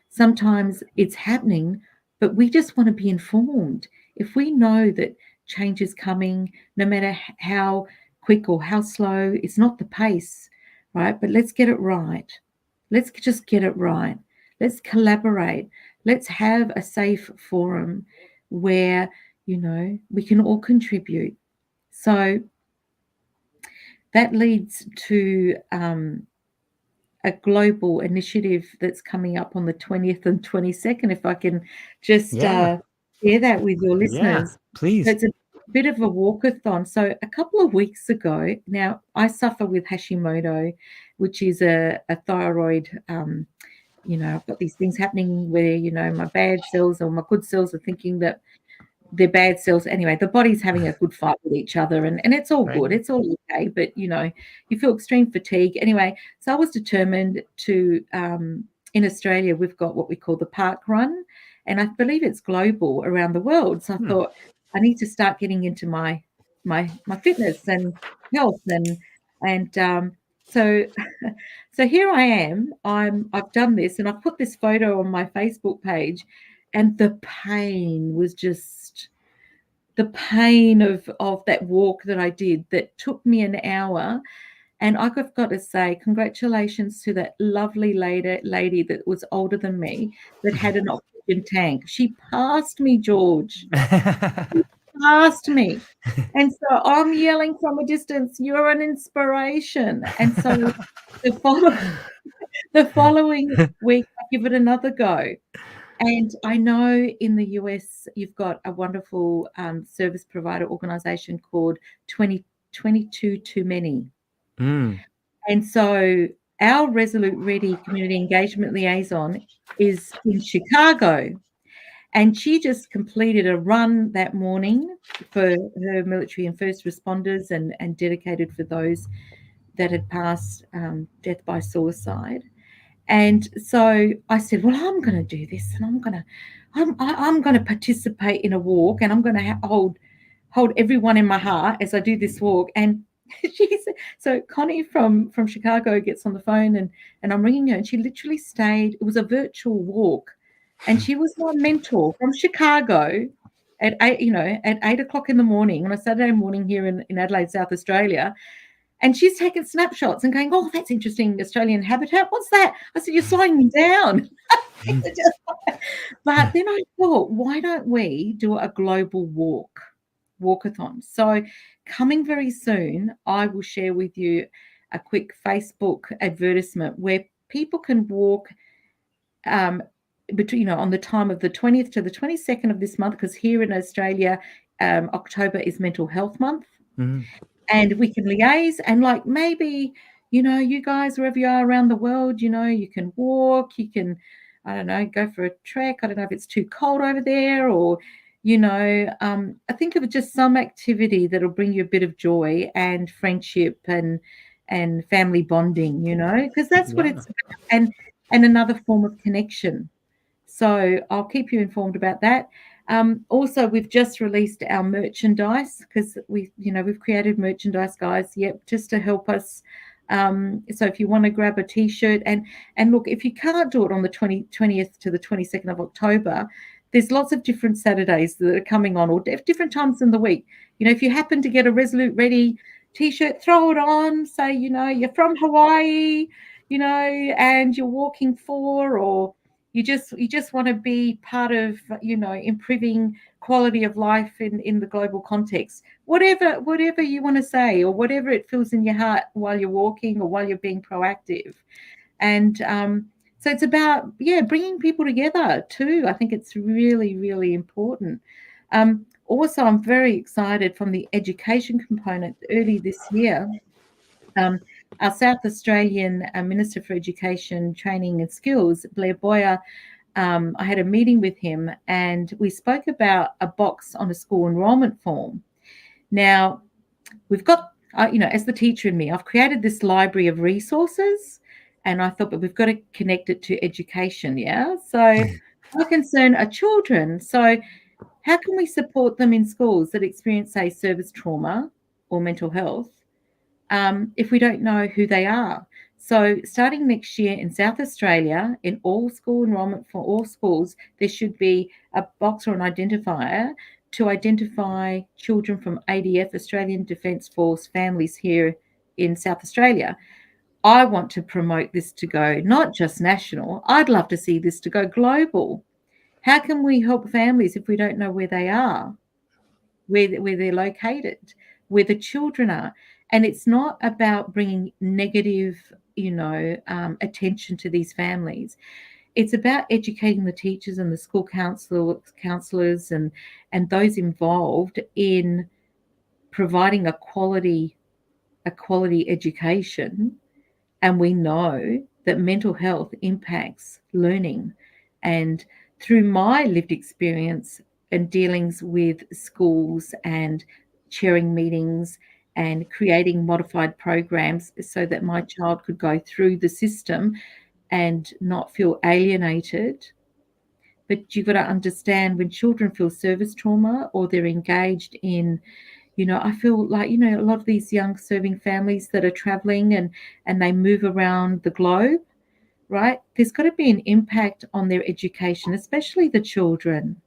Sometimes it's happening, but we just want to be informed. If we know that change is coming, no matter how quick or how slow, it's not the pace, right? But let's get it right. Let's just get it right. Let's collaborate. Let's have a safe forum where, we can all contribute. So that leads to a global initiative that's coming up on the 20th and 22nd, if I can just share that with your listeners. Yeah, please. So it's a bit of a walkathon. So a couple of weeks ago, now I suffer with Hashimoto, which is a thyroid I've got these things happening where, my bad cells or my good cells are thinking that they're bad cells. Anyway, the body's having a good fight with each other, and it's all Right. good. It's all okay. But, you feel extreme fatigue. Anyway, so I was determined to, in Australia, we've got what we call the park run, and I believe it's global around the world. So I thought I need to start getting into my fitness and health and so so here I am. I've done this and I've put this photo on my Facebook page, and the pain was just the pain of that walk that I did that took me an hour. And I've got to say, congratulations to that lovely lady that was older than me that had an oxygen tank. She passed me, George. Passed me. And so I'm yelling from a distance, "You're an inspiration." And so the follow the following week, I give it another go. And I know in the US, you've got a wonderful service provider organization called 2022 Too Many. Mm. And so our Resolute Ready community engagement liaison is in Chicago. And she just completed a run that morning for her military and first responders and dedicated for those that had passed death by suicide. And so I said, well, I'm going to do this, and I'm going to participate in a walk, and I'm going to hold everyone in my heart as I do this walk. And so Connie from Chicago gets on the phone, and I'm ringing her, and she literally stayed. It was a virtual walk, and she was my mentor from Chicago at 8 o'clock in the morning on a Saturday morning here in Adelaide, South Australia. And she's taking snapshots and going, "Oh, that's interesting, Australian habitat. What's that?" I said, "You're slowing me down." But then I thought, why don't we do a global walkathon? So coming very soon, I will share with you a quick Facebook advertisement where people can walk between, on the time of the 20th to the 22nd of this month, because here in Australia, October is Mental Health Month. Mm-hmm. And we can liaise, and like maybe, you guys, wherever you are around the world, you can walk, you can, I don't know, go for a trek. I don't know if it's too cold over there, or, I think of it just some activity that'll bring you a bit of joy and friendship and family bonding, because that's what it's about, and another form of connection. So I'll keep you informed about that. Also, we've just released our merchandise because we've created merchandise, guys. Yep, just to help us. So if you want to grab a T-shirt and look, if you can't do it on the 20th to the 22nd of October, there's lots of different Saturdays that are coming on, or different times in the week. If you happen to get a Resolute Ready T-shirt, throw it on. Say you're from Hawaii, and you're walking for, or you just want to be part of improving quality of life in the global context, whatever you want to say, or whatever it feels in your heart while you're walking or while you're being proactive. And so it's about bringing people together too. I think it's really, really important. Also, I'm very excited from the education component. Early this year, our South Australian Minister for Education, Training and Skills, Blair Boyer, I had a meeting with him, and we spoke about a box on a school enrolment form. Now, we've got, as the teacher in me, I've created this library of resources, and I thought, but we've got to connect it to education, yeah? So our concern are children. So how can we support them in schools that experience, say, service trauma or mental health, if we don't know who they are? So starting next year in South Australia, in all school enrolment for all schools, there should be a box or an identifier to identify children from ADF, Australian Defence Force families here in South Australia. I want to promote this to go not just national. I'd love to see this to go global. How can we help families if we don't know where they are, where they're located, where the children are? And it's not about bringing negative, attention to these families. It's about educating the teachers and the school counselors and those involved in providing a quality education. And we know that mental health impacts learning. And through my lived experience and dealings with schools and chairing meetings and creating modified programs so that my child could go through the system and not feel alienated. But you've got to understand, when children feel service trauma or they're engaged in, I feel like, a lot of these young serving families that are traveling and they move around the globe, right? There's got to be an impact on their education, especially the children,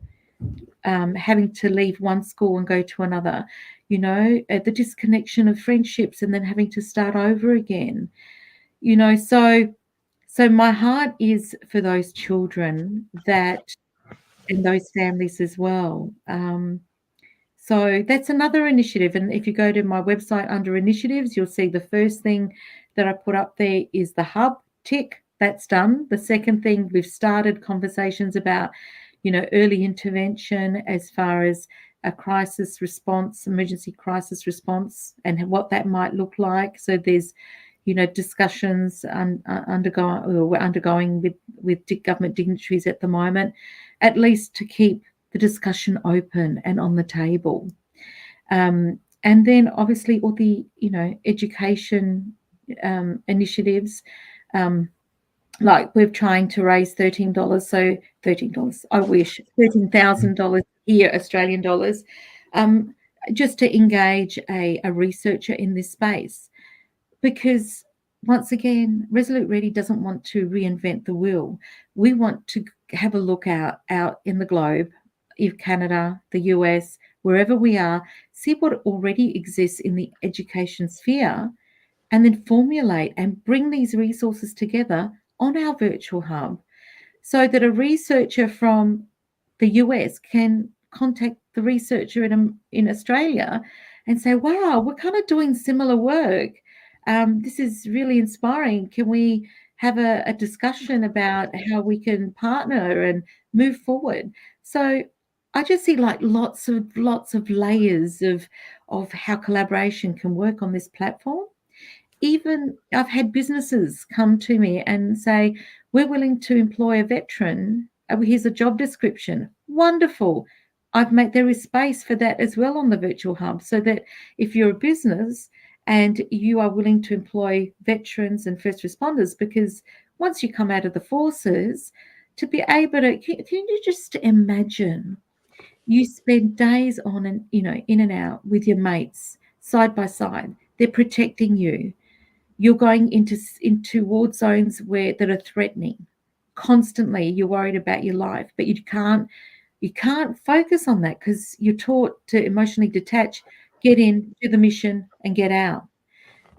having to leave one school and go to another, the disconnection of friendships and then having to start over again, so my heart is for those children that and those families as well. So that's another initiative. And if you go to my website under initiatives, you'll see the first thing that I put up there is the hub. Tick, that's done. The second thing, we've started conversations about, early intervention as far as a crisis response, emergency crisis response, and what that might look like. So there's, discussions we're undergoing with government dignitaries at the moment, at least to keep the discussion open and on the table. And then obviously all the, education initiatives, like we're trying to raise $13. So $13, I wish, $13,000 here, Australian dollars, just to engage a researcher in this space. Because once again, Resolute Ready doesn't want to reinvent the wheel. We want to have a look out in the globe, if Canada, the US, wherever we are, see what already exists in the education sphere, and then formulate and bring these resources together on our virtual hub so that a researcher from the US can contact the researcher in Australia and say, wow, we're kind of doing similar work. This is really inspiring. Can we have a discussion about how we can partner and move forward? So I just see like lots of layers of how collaboration can work on this platform. Even I've had businesses come to me and say, we're willing to employ a veteran. Here's a job description. Wonderful. There is space for that as well on the virtual hub, so that if you're a business and you are willing to employ veterans and first responders, because once you come out of the forces, to be able to, can you just imagine you spend days on and, in and out with your mates side by side. They're protecting you. You're going into war zones that are threatening. Constantly, you're worried about your life, but you can't focus on that because you're taught to emotionally detach, get in, do the mission, and get out.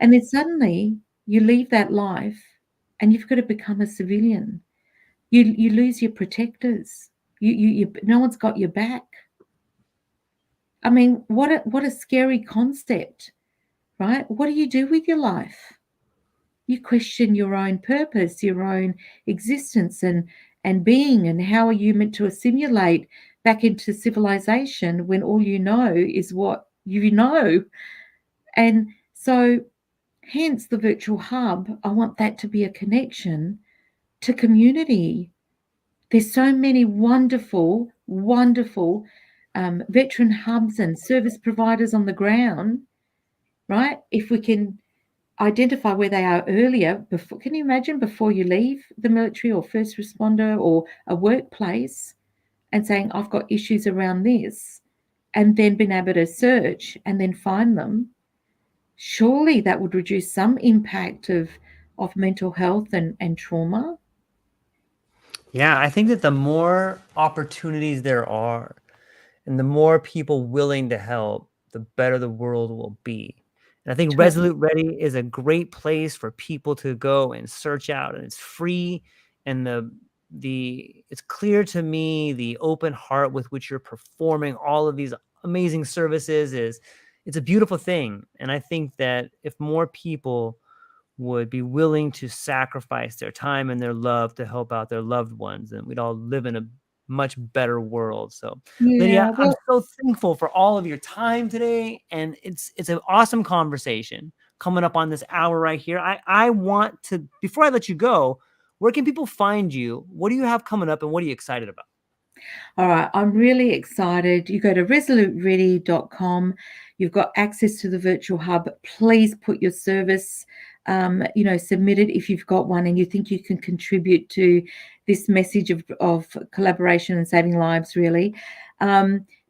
And then suddenly you leave that life, and you've got to become a civilian. You lose your protectors. You no one's got your back. I mean, what a scary concept, right? What do you do with your life? You question your own purpose, your own existence and being, and how are you meant to assimilate back into civilization when all you know is what you know? And so hence the virtual hub, I want that to be a connection to community. There's so many wonderful veteran hubs and service providers on the ground, right? If we can identify where they are earlier, before, can you imagine, before you leave the military or first responder or a workplace, and saying, I've got issues around this, and then being able to search and then find them, surely that would reduce some impact of mental health and trauma. Yeah, I think that the more opportunities there are and the more people willing to help, the better the world will be. And I think Totally. Resolute Ready is a great place for people to go and search out, and it's free, and it's clear to me the open heart with which you're performing all of these amazing services it's a beautiful thing. And I think that if more people would be willing to sacrifice their time and their love to help out their loved ones, and we'd all live in a much better world. So, Lydia, Yeah, I'm well, so thankful for all of your time today, and it's an awesome conversation. coming up on this hour right here. I want to, before I let you go, where can people find you? What do you have coming up and what are you excited about? All right, I'm really excited. You go to resoluteready.com. You've got access to the virtual hub. Please put your service, submit it if you've got one and you think you can contribute to this message of collaboration and saving lives, really.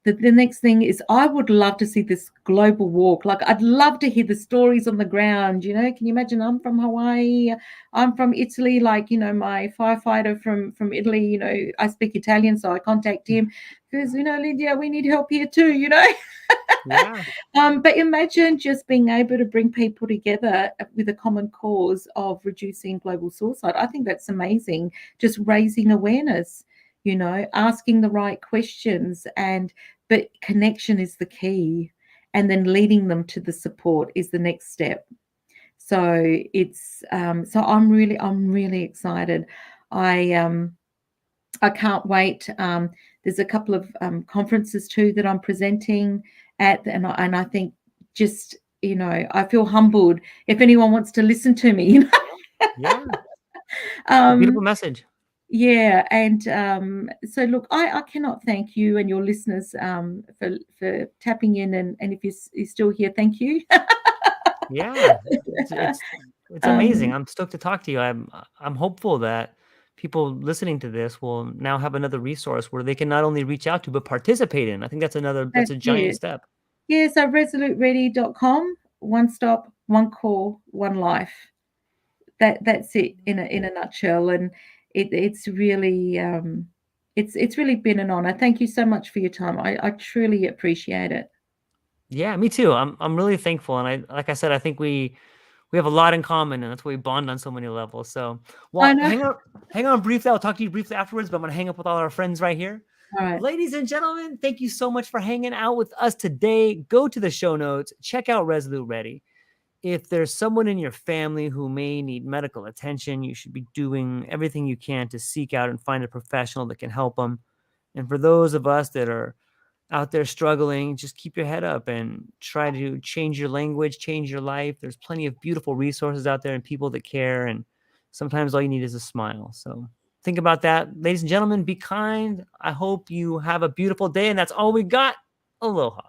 The next thing is I would love to see this global walk. Like, I'd love to hear the stories on the ground. Can you imagine? I'm from Hawaii. I'm from Italy. Like, my firefighter from Italy, I speak Italian, so I contact him because, Lydia, we need help here too, Yeah. But imagine just being able to bring people together with a common cause of reducing global suicide. I think that's amazing. Just raising awareness, asking the right questions, but connection is the key, and then leading them to the support is the next step. So it's so I'm really excited. I can't wait. There's a couple of conferences too that I'm presenting at, and I think just I feel humbled if anyone wants to listen to me. Yeah. Beautiful um, message. yeah, and so look, I cannot thank you and your listeners for tapping in, and if you're still here, thank you. Yeah. It's amazing. um, I'm stoked to talk to you. I'm hopeful that people listening to this will now have another resource where they can not only reach out to but participate in. I think that's that's a giant it. step. Yeah, so resoluteready.com, one stop, one call, one life. That's it in a nutshell. And it's really it's really been an honor. Thank you so much for your time. I truly appreciate it. Yeah, me too. I'm really thankful, and like I said, I think we have a lot in common, and that's why we bond on so many levels. So, I well, know. hang on briefly. I'll talk to you briefly afterwards, but I'm gonna hang up with all our friends right here. All right. Ladies and gentlemen, thank you so much for hanging out with us today. Go to the show notes, check out Resolute Ready. If there's someone in your family who may need medical attention, you should be doing everything you can to seek out and find a professional that can help them. And for those of us that are out there struggling, just keep your head up and try to change your language, change your life. There's plenty of beautiful resources out there and people that care. And sometimes all you need is a smile. So think about that. Ladies and gentlemen, be kind. I hope you have a beautiful day. And that's all we got. Aloha.